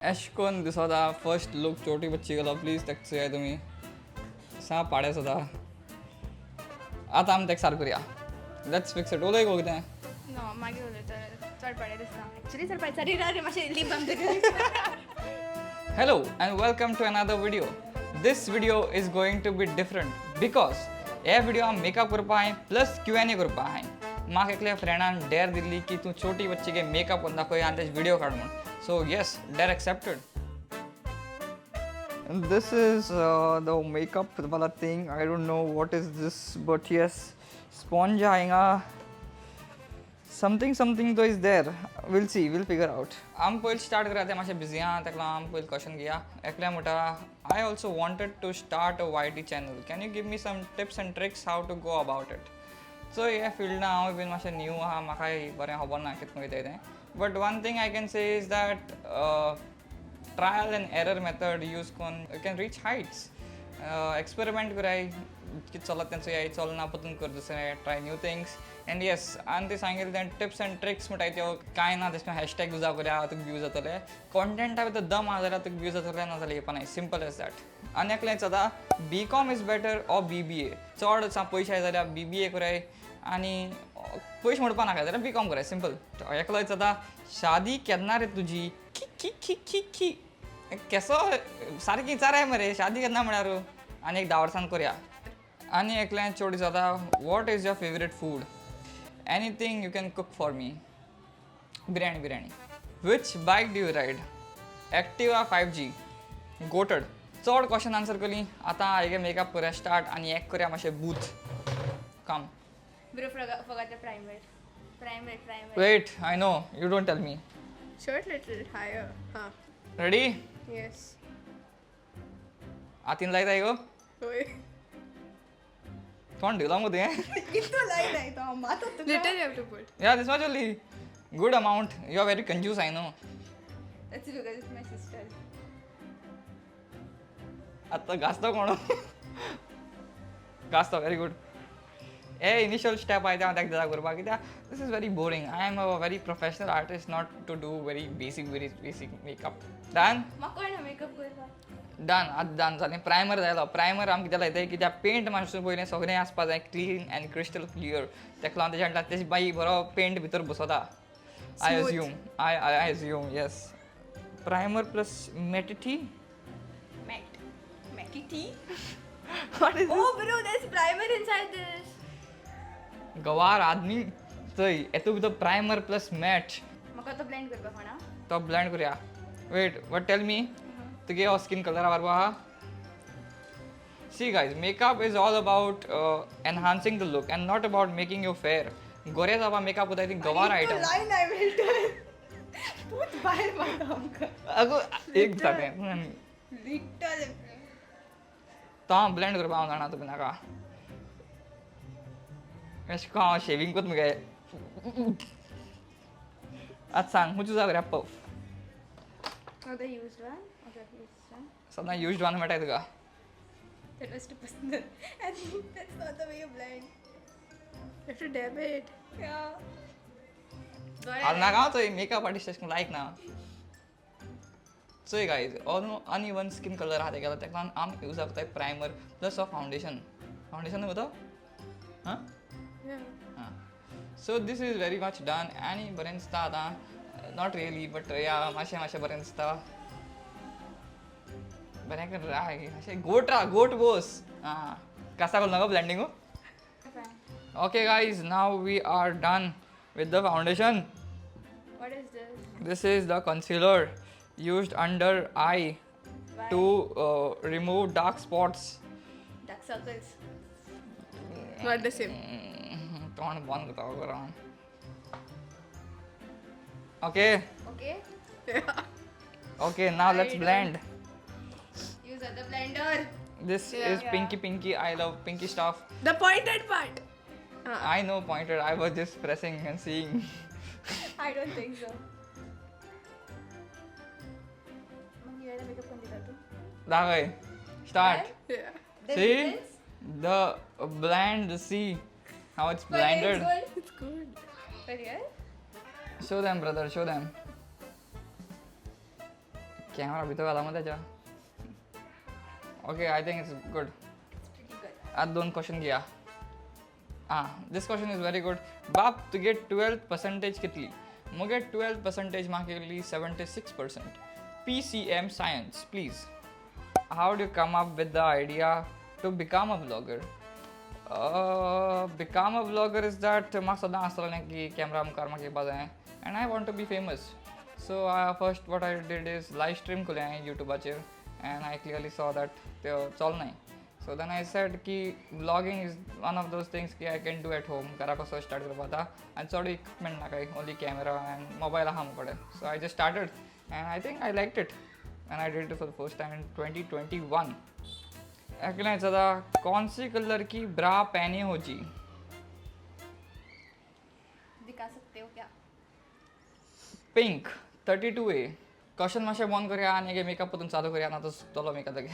अशें करून दिसता फर्स्ट लूक छोटी बच्ची गेलो प्लीज ताका चोया तुमी सा पाडे सुद्दां आतां आमी ताका सारको करुया लेट्स फिक्स इट उलय गो कितें नो मागीर उलयता चड पाडे दिसता एक्चुअली चड पाडे सरी रे मातशें लीप बाम कर Hello and welcome to another video. This video is going to be different because हे video हांव मेकअप करपा हांवें प्लस Q&A करपा हांवें म्हाका एकल्या फ्रेंडान डेर दिल्ली की तूं छोटी बच्चीगे मेकअप करून दाखय आनी तेजे व्हिडिओ काड म्हूण so yes der accepted. And this is the makeup wala thing. I don't know what is this, but yes, sponge आएगा. Something though is there. We'll see. We'll figure out. आम पहिले start कराते मातशें busy आहा ताका लागून आम पहिले क्वेश्चन घेया एकल्या म्हणटा I also wanted to start a YT channel. Can you give me some tips and tricks how to go about it? So ह्या फिल्डान हांव बीन मातशें न्यू आहा म्हाकाय बरें खबर ना कितें वयता तें. But one thing I can say is that trial and error method use करून you can reach heights. Experiment कराय कितें चलत तेंचो हें चलना परतून कर दुसरें try new things and yes आनी ते सांगिल्लें तें टिप्स एंड ट्रिक्स म्हणटाय त्यो कांय ना तेश हॅशटॅग यूज करया तुका व्यूज जातले कॉन्टेंटा भितर दम आहा जाल्यार तुका व्यूज जातले ना जाल्यार येवपा नाय सिंपल एज दॅट. आनी एकलें जाता BCom is better or BBA चड पयशे जाय जाल्यार BBA कराय आनी पयशे मोडपा नाका जाल्यार BCom कराय सिंपल. एकलोच जाता शादी केन्ना रे तुजी खी केसो सारकी विचाराय मरे शादी केन्ना म्हळ्यार आनी एक 10 वर्सान करया. आनी एकलें चोडी जाता what is your favourite food anything you can cook for me biryani. Which bike do you ride Activa 5G गोटेड. चड क्वेश्चन आन्सर केली आतां हेगे मेकअप करया स्टार्ट आनी एक करया मातशें बूथ काम. Bro forgot the primer. Wait I know you don't tell me. Short little higher. Ready Yes. आतीन लायता गो Oi. थोंड ढिला मुदे कितना line है तो माता तो little you have to put. या this much only good amount you are very कंजूस I know. That's because it's my sister. आता घासतो कोण घासतो very good. A initial step I ताका दिता करपाक कित्याक this is very boring. I am a very professional artist not to do very basic makeup. Done म्हाका कळना मेकअप करपाक. डन आतां डन जालें. प्रायमर जालो. प्रायमर आमी कित्याक लायताय कित्याक पेंट मातशें पयलें सगळें आसपा जाय क्लीन एंड क्रिस्टल क्लियर तेका लागून तेजे म्हणटा तेजे मागीर बरो पेंट भितर बसोता. I assume yes. Primer plus मेटिटी Matty tea? What is Oh bro, there's primer inside this. गवार आदमी चोय हेतू भितर प्रायमर प्लस मॅट म्हाका तो blend करपाक म्हणा. तो ब्लेंड करूया. वेट वॉट टेल मी तुगे हो स्किन कलर मारपा आहा. See guys makeup is all about enhancing the look and not about making you fair. गोरे जावपा मेकअप कोताय ती गवार item. Line I will tell. Put बाहेर मारता आमकां. अगो एक जालें Little. तो हांव ब्लेंड करपा हांव जाणा तुका नाका अशें को हांव शेविंग कोत मुगे आतां सांग हुंच जा करया puff Oh, the used one? Oh, the used one? सदां यूज्ड वन मेळटाय तुका. That was too personal. I think that's not the way you blend. You have to dab it. Yeah. हांव नाका हांव चोय मेकअप आर्टिस्ट अशें करून लायक ना. चोय गायज अनइवन स्किन कलर आहा तेगेलो तेका लागून आमी यूज करताय primer plus of foundation go तो हां Yeah. हां. So this is very much done आनी बरें दिसता आतां नॉट रियली बट या मातशें बरें दिसता. बरें कर राय अशें गोट बोस हां कासा कोल नाका ब्लेंडिंगू. Fine. Okay guys, now we are done with the foundation. What is this? This is the concealer used under eye Why? to remove dark spots. Dark circles. Not the same. तोंड बंद करता करा. Okay. Okay. Okay, now let's blend. Use the blender. This is pinky. I love pinky stuff. The pointed part. I know pointed. I was just pressing and seeing. I don't think so. मग याला makeup कोण दिला तू? दाखय. Start. Yeah. See the blend. See how it's blended. It's good. But yeah. Show them, brother. Show them. Camera भितर घाला मग त्याच्या. Okay I think it's good. Pretty good. आत 2 question घ्या. This question is very good. बाप तुगे 12% कितली? मुगे 12% म्हाका येयली 76%. PCM Science, please. How do you come up with the idea to become a vlogger? Become a vlogger is that म्हाका सदां आसतलें की कॅमेरा मुखार म्हाका येवपा जाय and I want to be famous. So first what I did is live stream केलें हांवें युट्यूबाचेर and I clearly saw that त्यो चलनाय. So then I said ki vlogging is one of those things ki I can do at home. Kara kaso start karpa tha and sort of equipment nakai, only camera and mobile aha mukade. So I just started and I think I liked it and I did it for the first time in 2021. अगला ज़्यादा कौन सी colour की ब्रा पहनी हो जी? दिखा सकते हो क्या? Pink 32A. क्वेश्चन मातशें बंद करया आनी एक मेकअप परतून चालू करया ना तो सुकतलो मेकअप तेगे.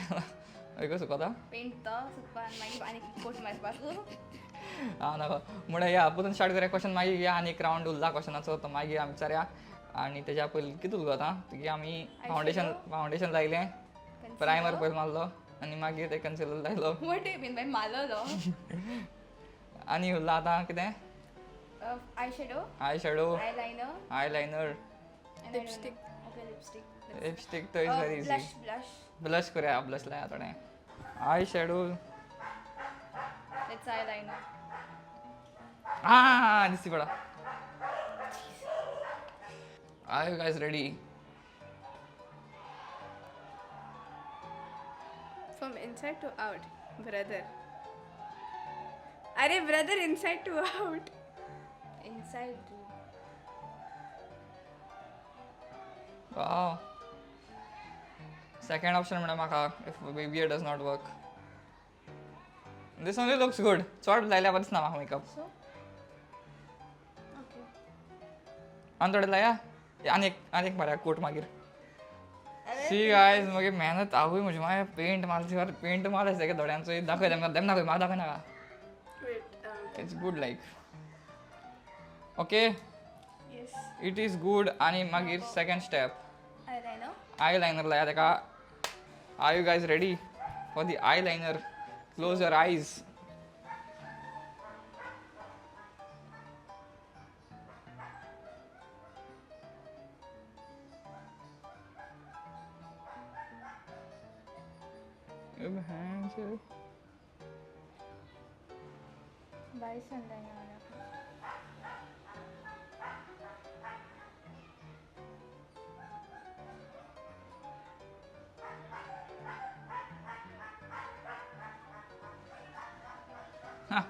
ऐको सुकता? पेंट तो सुकपान मागीर आनी कोट मारपाक. नाका म्हणून या परतून स्टार्ट करया क्वेश्चन मागीर या आनी एक रावंड उरला क्वेश्चनाचो तो मागीर आमी विचारया आनी तेज्या पयलीं कितें उलयता आतां तुगे आमी फावंडेशन लायलें प्रायमर पयलीं मारलो आनी मागीर ते कन्सिलर लायलो What do you mean by मारलो? आनी उरला आतां कितें Eyeshadow, eye shadow eyeliner, I liner and lipstick. Okay, lipstick. Lipstick तो is very easy Blush. Blush करया ब्लश लाया थोडें आय शॅडो That's eyeliner. दिसती पडा are you guys ready From inside to out, brother. अरे brother, inside to out. Inside to. Wow. Second option म्हणा म्हाका if beard does not work. This only looks good. चड लायल्या बरें दिसना म्हाका मेकअप. So. Okay. आनी थोडें लाया आनी एक मारया कोट मागीर. सी गायज मागीर मेहनत आवय म्हजी मागीर पेंट मारची पेंट मारलें तेगे दोळ्यांचो दाखय तेमकां दाखय म्हाका दाखय नाका. Wait. It's good like. Okay Yes. It is good आनी मागीर सेकंड स्टेप Eyeliner. आय लायनर लाया तेका. Are you guys ready for the eyeliner? Close your eyes. Bison eyeliner.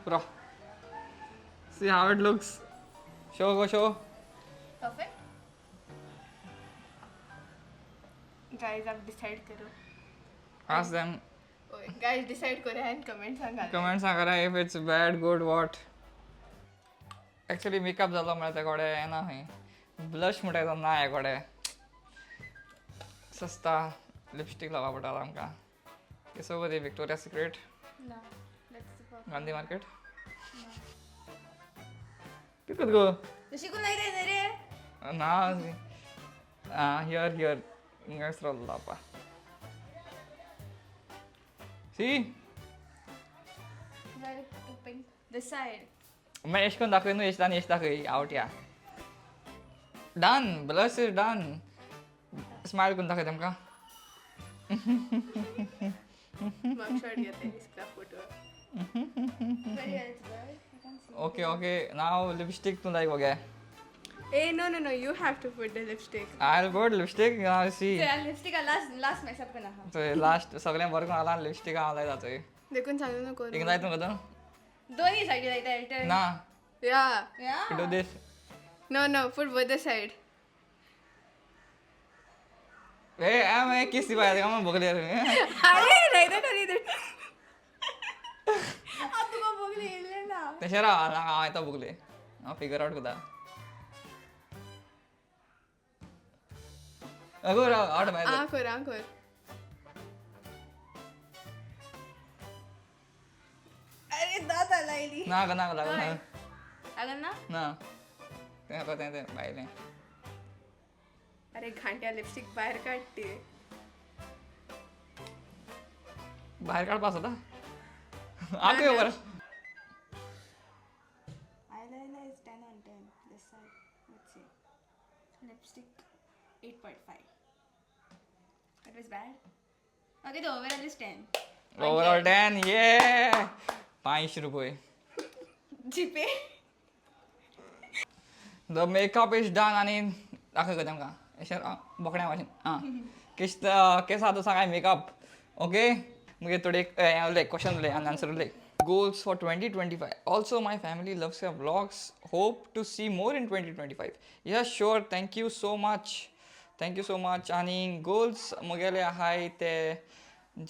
Bro. See how it looks. Go show. Perfect. Guys, आप decide करो. Ask them. Guys, decide करो and comment Sanga. Comment Sanga if it's bad, good, what. Actually makeup जालो म्हळ्यार ते कोडे येना खंय. Blush म्हणटा तो ना हे कोडे. सस्ता लिपस्टिक लावपा पडटालो आमकां. केसो बरी Victoria secret No, that's the perfect. Gandhi market. कितको गो? तशी कोण नाही देणार रे. ना हियर इंग्लिश रोल लावपा. See? Where to pink? This side. मैं एश कोन दाखय न्हू एश दाखय आवट या. Done. Blush is done. Smile कोन दाखय तेमकां. Mugshot घेते इसका photo. Very else, girl. I can't see. Okay. Now lipstick तू लायक हो गया. Hey, no. You have to put the lipstick. I'll put lipstick. Now see. So, lipstick का last mess up करना है. तो last सगळ्यां बरं कोण आला लिपस्टिक हांव जातोय. देखून सांगू नको. एक जाय तू कदम. दोन्ही साइड लायता है. ना. Yeah. Do this. No. Put both the side. मैं किस बात का मैं बगले रे. अरे नहीं तो अब तुमको बगले लेना. तेशरा हांव येता बगले. हांव फिगर आउट करता. अगो रा आउट बाय. आंखोर. अरे दादा लाईली. ना अगर ना. ते बायले. अरे घांट्या लिपस्टिक बाहेर काढते. बाहेर काढ पास होता आगे वर Eyeliner is 10 on 10. This side, let's see. Lipstick, 8.5. That was bad. Okay, the overall is 10. Overall 10 ये 5 रुपये GPay. The makeup is done आणि दाखव का तुमका अशें बोकड्या भाशेन आं केस आहा सांगाय मेकअप ओके मुगे थोडे उलय क्वेश्चन उलय आनी आन्सर उलय goals for 2025 also my family loves your vlogs hope to see more in 2025 yeah sure thank you so much आणि goals मुगेले आहाय ते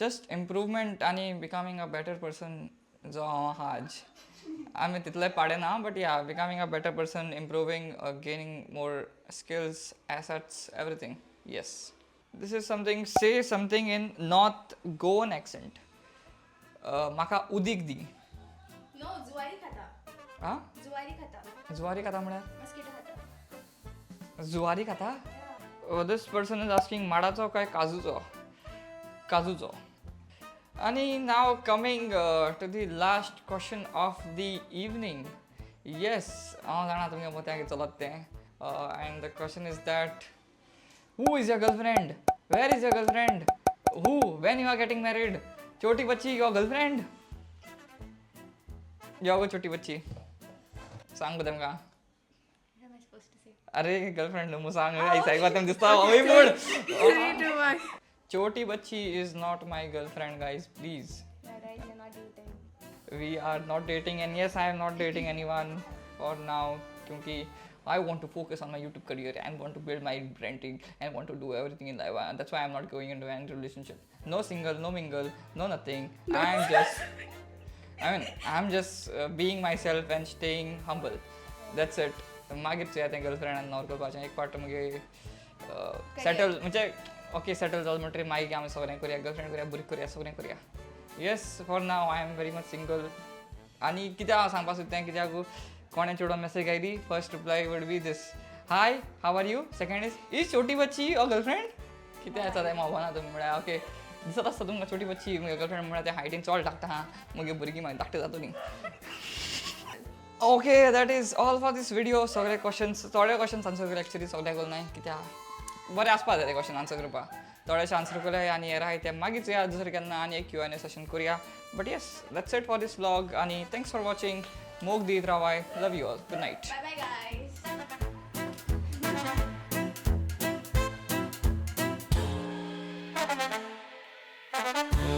just improvement आणि becoming a better person जो हांव आहा आज आमी तितले पाडे ना but yeah becoming a better person improving gaining more skills assets everything yes this is something say something in North Goan accent म्हाका उदीक दी No, जुवारी खाता. आ जुवारी खाता. जुवारी खाता म्हळ्यार Mosquito खाता. जुवारी खाता दिस पर्सन इज आस्किंग माडाचो काय काजूचो आणि नाव coming to the last question of the evening yes हांव जाणा तुमगे मोत्याक चलत तें and the question is that who is your girlfriend where is your girlfriend who when you are getting married छोटी बच्ची युअर गर्लफ्रेंड यो गो छोटी बच्ची सांग तुमकां What am I supposed to say? अरे गर्लफ्रेंड मु सांग ऐसा तुम दिसता अवी मूड 3, 2, 1. छोटी बच्ची is not my girlfriend guys please Yeah, right, you're not dating. we are not dating and yes I am not dating anyone for now क्योंकि I want to focus on my YouTube career and want to build my branding and want to do everything in life and that's why I'm not going into any relationship no single no mingle no nothing I'm just being myself and staying humble that's it मागीर येता girlfriend आनी nor करपाचें एक part मुगे settle म्हणजे okay settle जाल म्हणटरी मागीर आमी सगळें करुया गर्लफ्रेंड करुया भुरगीं करुया सगळें करुया yes for now I am very much single आनी कित्याक सांगपा सोदतें कित्याक कोणें चेडून मेसेज घायली first reply would be this hi how are you second is छोटी बच्ची ऑर गर्लफ्रेंड कितें येता तें मागोना तुमी म्हळ्यार ओके दिसत आसता तुमकां छोटी बच्ची मुगे गर्लफ्रेंड म्हळ्यार ते हायटीन चड धाकटा हा मुगे भुरगीं मागीर धाकटे जातलीं okay that is all for this video सगळे क्वेश्चन्स थोडे क्वेश्चन्स आन्सर केले एक्चुअली सगळे केले नाही कित्याक बरें आसपा जाय ते क्वेश्चन आन्सर करपाक थोडेशे आन्सर केले आनी हे राय ते मागीर या दुसरें केन्ना आनी एक Q&A सेशन करुया but yes that's it for this vlog आनी थँक्स फॉर वॉचिंग मोग दीत रावाय love you all good night Bye bye, guys.